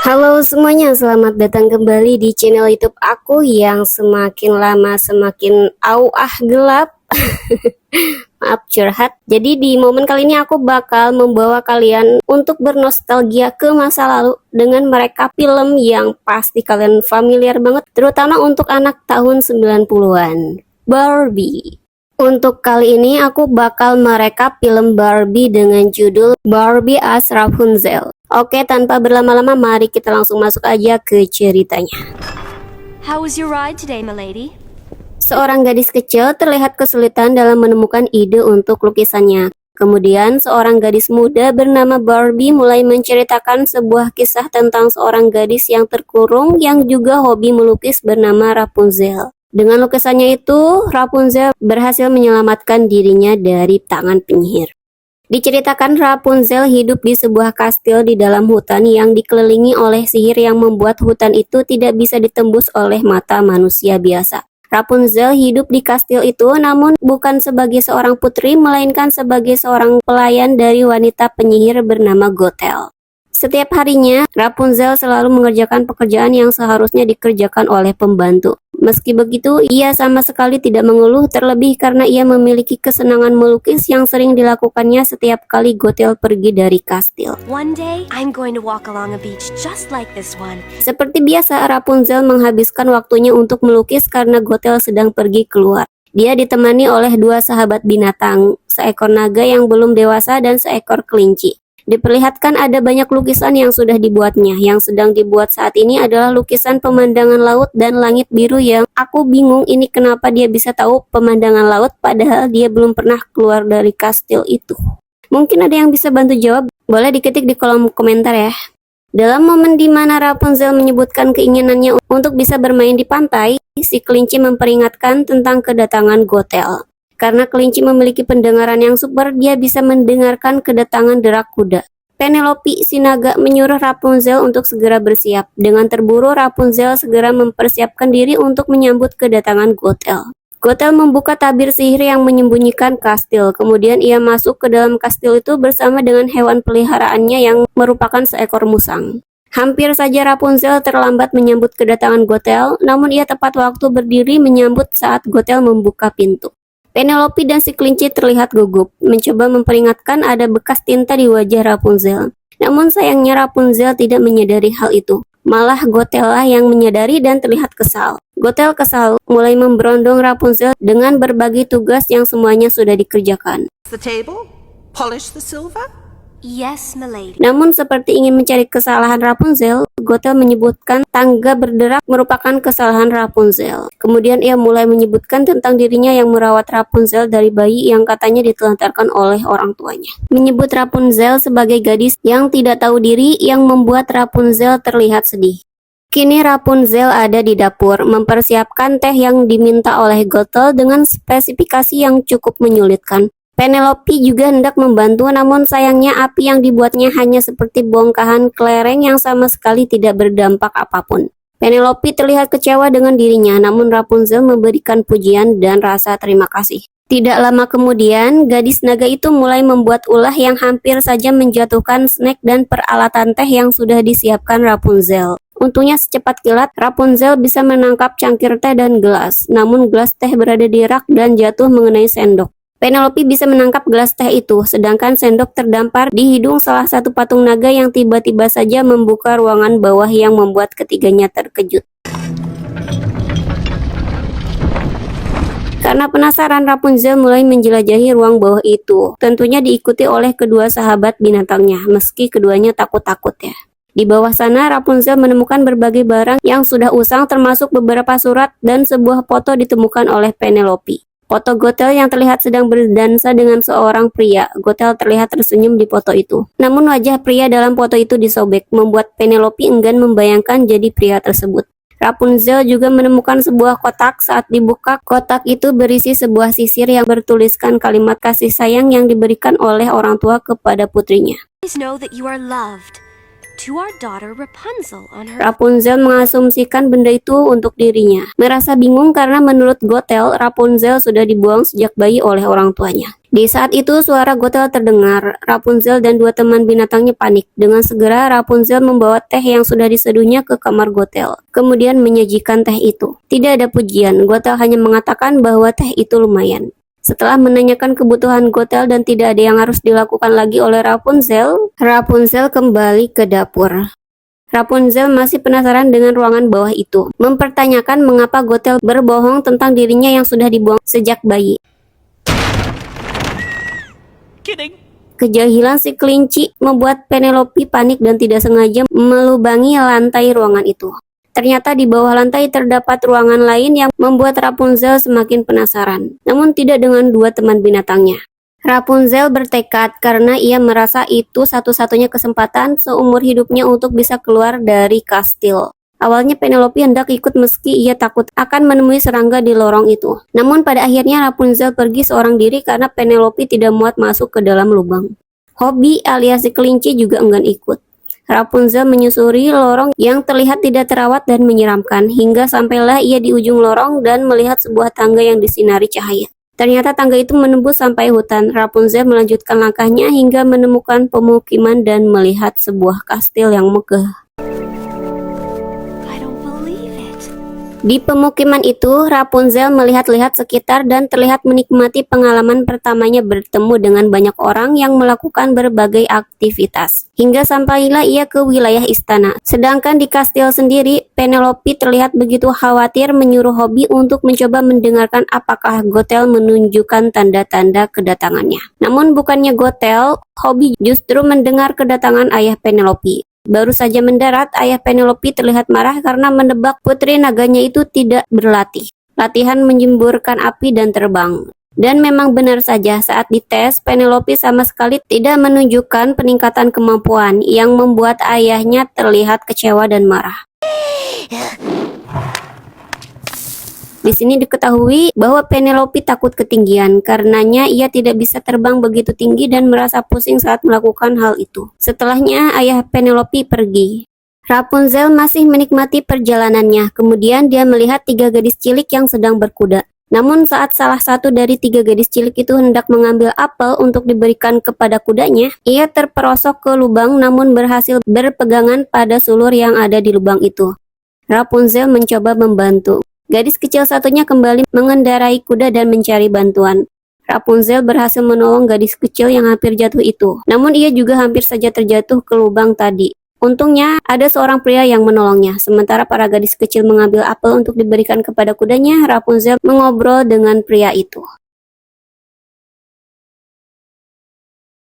Halo semuanya, selamat datang kembali di channel YouTube aku yang semakin lama semakin gelap. Maaf curhat. Jadi di momen kali ini aku bakal membawa kalian untuk bernostalgia ke masa lalu dengan mereka film yang pasti kalian familiar banget, terutama untuk anak tahun 90-an. Barbie. Untuk kali ini aku bakal merekap film Barbie dengan judul Barbie as Rapunzel. Oke, tanpa berlama-lama mari kita langsung masuk aja ke ceritanya. How was your ride today, my lady? Seorang gadis kecil terlihat kesulitan dalam menemukan ide untuk lukisannya. Kemudian seorang gadis muda bernama Barbie mulai menceritakan sebuah kisah tentang seorang gadis yang terkurung yang juga hobi melukis bernama Rapunzel. Dengan lukisannya itu, Rapunzel berhasil menyelamatkan dirinya dari tangan penyihir. Diceritakan Rapunzel hidup di sebuah kastil di dalam hutan yang dikelilingi oleh sihir yang membuat hutan itu tidak bisa ditembus oleh mata manusia biasa. Rapunzel hidup di kastil itu namun bukan sebagai seorang putri melainkan sebagai seorang pelayan dari wanita penyihir bernama Gothel. Setiap harinya, Rapunzel selalu mengerjakan pekerjaan yang seharusnya dikerjakan oleh pembantu. Meski begitu, ia sama sekali tidak mengeluh terlebih karena ia memiliki kesenangan melukis yang sering dilakukannya setiap kali Gothel pergi dari kastil. One day, I'm going to walk along a beach just like this one. Seperti biasa, Rapunzel menghabiskan waktunya untuk melukis karena Gothel sedang pergi keluar. Dia ditemani oleh dua sahabat binatang, seekor naga yang belum dewasa dan seekor kelinci. Diperlihatkan ada banyak lukisan yang sudah dibuatnya. Yang sedang dibuat saat ini adalah lukisan pemandangan laut dan langit biru yang aku bingung ini kenapa dia bisa tahu pemandangan laut padahal dia belum pernah keluar dari kastil itu. Mungkin ada yang bisa bantu jawab? Boleh diketik di kolom komentar ya. Dalam momen di mana Rapunzel menyebutkan keinginannya untuk bisa bermain di pantai, si kelinci memperingatkan tentang kedatangan Gothel. Karena kelinci memiliki pendengaran yang super, dia bisa mendengarkan kedatangan derak kuda. Penelope, si naga, menyuruh Rapunzel untuk segera bersiap. Dengan terburu, Rapunzel segera mempersiapkan diri untuk menyambut kedatangan Gothel. Gothel membuka tabir sihir yang menyembunyikan kastil. Kemudian ia masuk ke dalam kastil itu bersama dengan hewan peliharaannya yang merupakan seekor musang. Hampir saja Rapunzel terlambat menyambut kedatangan Gothel, namun ia tepat waktu berdiri menyambut saat Gothel membuka pintu. Penelope dan si kelinci terlihat gugup, mencoba memperingatkan ada bekas tinta di wajah Rapunzel. Namun sayangnya Rapunzel tidak menyadari hal itu. Malah Gothel lah yang menyadari dan terlihat kesal. Gothel kesal, mulai memberondong Rapunzel dengan berbagi tugas yang semuanya sudah dikerjakan. The table? Polish the silver? Yes, my lady. Namun seperti ingin mencari kesalahan Rapunzel, Gothel menyebutkan tangga berderak merupakan kesalahan Rapunzel. Kemudian ia mulai menyebutkan tentang dirinya yang merawat Rapunzel dari bayi yang katanya ditelantarkan oleh orang tuanya. Menyebut Rapunzel sebagai gadis yang tidak tahu diri yang membuat Rapunzel terlihat sedih. Kini Rapunzel ada di dapur, mempersiapkan teh yang diminta oleh Gothel dengan spesifikasi yang cukup menyulitkan. Penelope juga hendak membantu, namun sayangnya api yang dibuatnya hanya seperti bongkahan kelereng yang sama sekali tidak berdampak apapun. Penelope terlihat kecewa dengan dirinya, namun Rapunzel memberikan pujian dan rasa terima kasih. Tidak lama kemudian, gadis naga itu mulai membuat ulah yang hampir saja menjatuhkan snack dan peralatan teh yang sudah disiapkan Rapunzel. Untungnya secepat kilat, Rapunzel bisa menangkap cangkir teh dan gelas, namun gelas teh berada di rak dan jatuh mengenai sendok. Penelope bisa menangkap gelas teh itu, sedangkan sendok terdampar di hidung salah satu patung naga yang tiba-tiba saja membuka ruangan bawah yang membuat ketiganya terkejut. Karena penasaran, Rapunzel mulai menjelajahi ruang bawah itu, tentunya diikuti oleh kedua sahabat binatangnya, meski keduanya takut-takut ya. Di bawah sana, Rapunzel menemukan berbagai barang yang sudah usang termasuk beberapa surat dan sebuah foto ditemukan oleh Penelope. Foto Gothel yang terlihat sedang berdansa dengan seorang pria. Gothel terlihat tersenyum di foto itu. Namun wajah pria dalam foto itu disobek, membuat Penelope enggan membayangkan jadi pria tersebut. Rapunzel juga menemukan sebuah kotak. Saat dibuka, kotak itu berisi sebuah sisir yang bertuliskan kalimat kasih sayang yang diberikan oleh orang tua kepada putrinya. Please know that you are loved. to our daughter Rapunzel on her. Rapunzel mengasumsikan benda itu untuk dirinya. Merasa bingung karena menurut Gothel, Rapunzel sudah dibuang sejak bayi oleh orang tuanya. Di saat itu suara Gothel terdengar. Rapunzel dan dua teman binatangnya panik. Dengan segera Rapunzel membawa teh yang sudah diseduhnya ke kamar Gothel. Kemudian menyajikan teh itu. Tidak ada pujian. Gothel hanya mengatakan bahwa teh itu lumayan. Setelah menanyakan kebutuhan Gothel dan tidak ada yang harus dilakukan lagi oleh Rapunzel, Rapunzel kembali ke dapur. Rapunzel masih penasaran dengan ruangan bawah itu, mempertanyakan mengapa Gothel berbohong tentang dirinya yang sudah dibuang sejak bayi. Kidding. Kejahilan si kelinci membuat Penelope panik dan tidak sengaja melubangi lantai ruangan itu. Ternyata di bawah lantai terdapat ruangan lain yang membuat Rapunzel semakin penasaran, namun tidak dengan dua teman binatangnya. Rapunzel bertekad karena ia merasa itu satu-satunya kesempatan seumur hidupnya untuk bisa keluar dari kastil. Awalnya Penelope hendak ikut meski ia takut akan menemui serangga di lorong itu. Namun pada akhirnya Rapunzel pergi seorang diri karena Penelope tidak muat masuk ke dalam lubang. Hobby alias si kelinci juga enggan ikut. Rapunzel menyusuri lorong yang terlihat tidak terawat dan menyeramkan, hingga sampailah ia di ujung lorong dan melihat sebuah tangga yang disinari cahaya. Ternyata tangga itu menembus sampai hutan. Rapunzel melanjutkan langkahnya hingga menemukan pemukiman dan melihat sebuah kastil yang megah. I don't believe it. Di pemukiman itu, Rapunzel melihat-lihat sekitar dan terlihat menikmati pengalaman pertamanya bertemu dengan banyak orang yang melakukan berbagai aktivitas. Hingga sampailah ia ke wilayah istana. Sedangkan di kastil sendiri, Penelope terlihat begitu khawatir menyuruh Hobby untuk mencoba mendengarkan apakah Gothel menunjukkan tanda-tanda kedatangannya. Namun bukannya Gothel, Hobby justru mendengar kedatangan ayah Penelope. Baru saja mendarat, ayah Penelope terlihat marah karena menebak putri naganya itu tidak berlatih. Latihan menyemburkan api dan terbang. Dan memang benar saja, saat dites, Penelope sama sekali tidak menunjukkan peningkatan kemampuan yang membuat ayahnya terlihat kecewa dan marah. Di sini diketahui bahwa Penelope takut ketinggian, karenanya ia tidak bisa terbang begitu tinggi dan merasa pusing saat melakukan hal itu. Setelahnya, ayah Penelope pergi. Rapunzel masih menikmati perjalanannya, kemudian dia melihat tiga gadis cilik yang sedang berkuda. Namun saat salah satu dari tiga gadis cilik itu hendak mengambil apel untuk diberikan kepada kudanya, ia terperosok ke lubang namun berhasil berpegangan pada sulur yang ada di lubang itu. Rapunzel mencoba membantu. Gadis kecil satunya kembali mengendarai kuda dan mencari bantuan. Rapunzel berhasil menolong gadis kecil yang hampir jatuh itu. Namun ia juga hampir saja terjatuh ke lubang tadi. Untungnya ada seorang pria yang menolongnya. Sementara para gadis kecil mengambil apel untuk diberikan kepada kudanya, Rapunzel mengobrol dengan pria itu.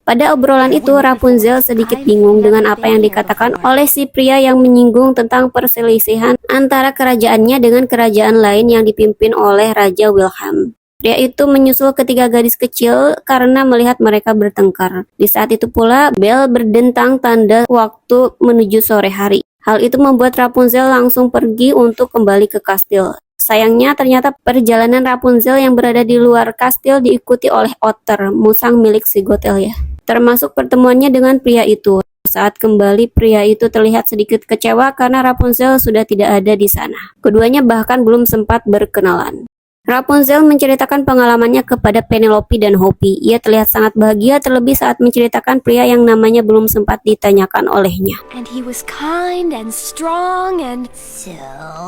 Pada obrolan itu, Rapunzel sedikit bingung dengan apa yang dikatakan oleh si pria yang menyinggung tentang perselisihan antara kerajaannya dengan kerajaan lain yang dipimpin oleh Raja Wilhelm. Pria itu menyusul ketiga gadis kecil karena melihat mereka bertengkar. Di saat itu pula, bel berdentang tanda waktu menuju sore hari. Hal itu membuat Rapunzel langsung pergi untuk kembali ke kastil. Sayangnya ternyata perjalanan Rapunzel yang berada di luar kastil diikuti oleh Otter, musang milik si Gothel ya. Termasuk pertemuannya dengan pria itu. Saat kembali, pria itu terlihat sedikit kecewa karena Rapunzel sudah tidak ada di sana. Keduanya bahkan belum sempat berkenalan. Rapunzel menceritakan pengalamannya kepada Penelope dan Hobby. Ia terlihat sangat bahagia terlebih saat menceritakan pria yang namanya belum sempat ditanyakan olehnya. And he was kind and strong and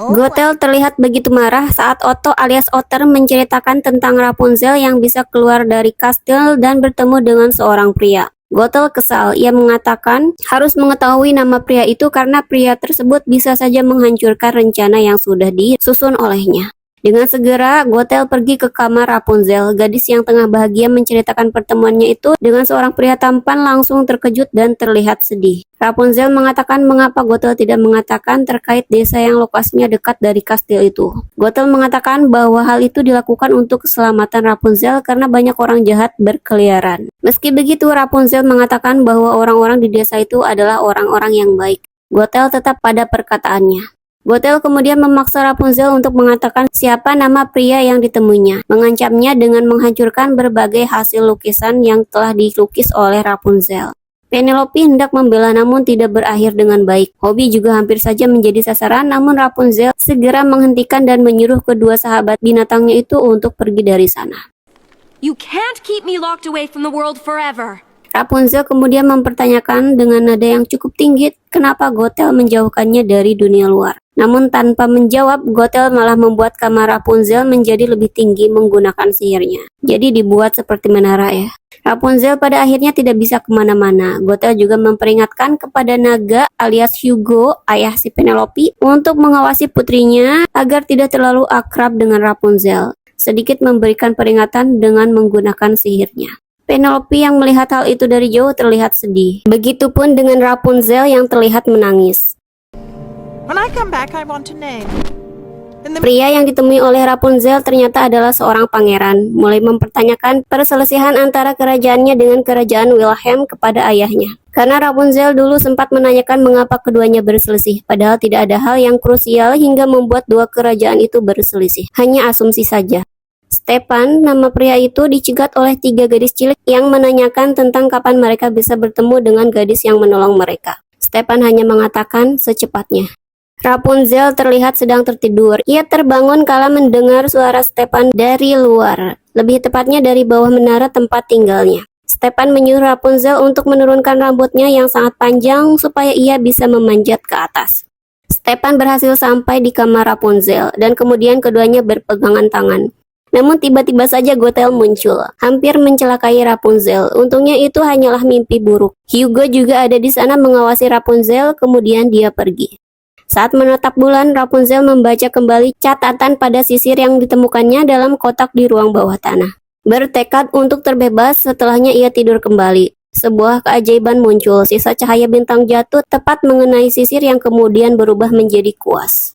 Gothel terlihat begitu marah saat Otto alias Otter menceritakan tentang Rapunzel yang bisa keluar dari kastil dan bertemu dengan seorang pria. Gothel kesal, ia mengatakan harus mengetahui nama pria itu karena pria tersebut bisa saja menghancurkan rencana yang sudah disusun olehnya. Dengan segera, Gothel pergi ke kamar Rapunzel. Gadis yang tengah bahagia menceritakan pertemuannya itu dengan seorang pria tampan langsung terkejut dan terlihat sedih. Rapunzel mengatakan mengapa Gothel tidak mengatakan terkait desa yang lokasinya dekat dari kastil itu. Gothel mengatakan bahwa hal itu dilakukan untuk keselamatan Rapunzel karena banyak orang jahat berkeliaran. Meski begitu, Rapunzel mengatakan bahwa orang-orang di desa itu adalah orang-orang yang baik. Gothel tetap pada perkataannya. Gothel kemudian memaksa Rapunzel untuk mengatakan siapa nama pria yang ditemuinya, mengancamnya dengan menghancurkan berbagai hasil lukisan yang telah dilukis oleh Rapunzel. Penelope hendak membela namun tidak berakhir dengan baik. Hobie juga hampir saja menjadi sasaran, namun Rapunzel segera menghentikan dan menyuruh kedua sahabat binatangnya itu untuk pergi dari sana. You can't keep me locked away from the world forever. Rapunzel kemudian mempertanyakan dengan nada yang cukup tinggi kenapa Gothel menjauhkannya dari dunia luar. Namun tanpa menjawab, Gothel malah membuat kamar Rapunzel menjadi lebih tinggi menggunakan sihirnya. Jadi dibuat seperti menara ya. Rapunzel pada akhirnya tidak bisa kemana-mana. Gothel juga memperingatkan kepada naga alias Hugo, ayah si Penelope, untuk mengawasi putrinya agar tidak terlalu akrab dengan Rapunzel. Sedikit memberikan peringatan dengan menggunakan sihirnya. Penelope yang melihat hal itu dari jauh terlihat sedih. Begitupun dengan Rapunzel yang terlihat menangis. When I come back, I want a name. Pria yang ditemui oleh Rapunzel ternyata adalah seorang pangeran, mulai mempertanyakan perselisihan antara kerajaannya dengan kerajaan Wilhelm kepada ayahnya. Karena Rapunzel dulu sempat menanyakan mengapa keduanya berselisih, padahal tidak ada hal yang krusial hingga membuat dua kerajaan itu berselisih. Hanya asumsi saja. Stefan, nama pria itu, dicegat oleh 3 gadis cilik yang menanyakan tentang kapan mereka bisa bertemu dengan gadis yang menolong mereka. Stefan hanya mengatakan secepatnya. Rapunzel terlihat sedang tertidur. Ia terbangun kala mendengar suara Stefan dari luar, lebih tepatnya dari bawah menara tempat tinggalnya. Stefan menyuruh Rapunzel untuk menurunkan rambutnya yang sangat panjang supaya ia bisa memanjat ke atas. Stefan berhasil sampai di kamar Rapunzel dan kemudian keduanya berpegangan tangan. Namun tiba-tiba saja Gothel muncul, hampir mencelakai Rapunzel. Untungnya itu hanyalah mimpi buruk. Hugo juga ada di sana mengawasi Rapunzel, kemudian dia pergi. Saat menatap bulan, Rapunzel membaca kembali catatan pada sisir yang ditemukannya dalam kotak di ruang bawah tanah. Bertekad untuk terbebas, setelahnya ia tidur kembali. Sebuah keajaiban muncul, sisa cahaya bintang jatuh tepat mengenai sisir yang kemudian berubah menjadi kuas.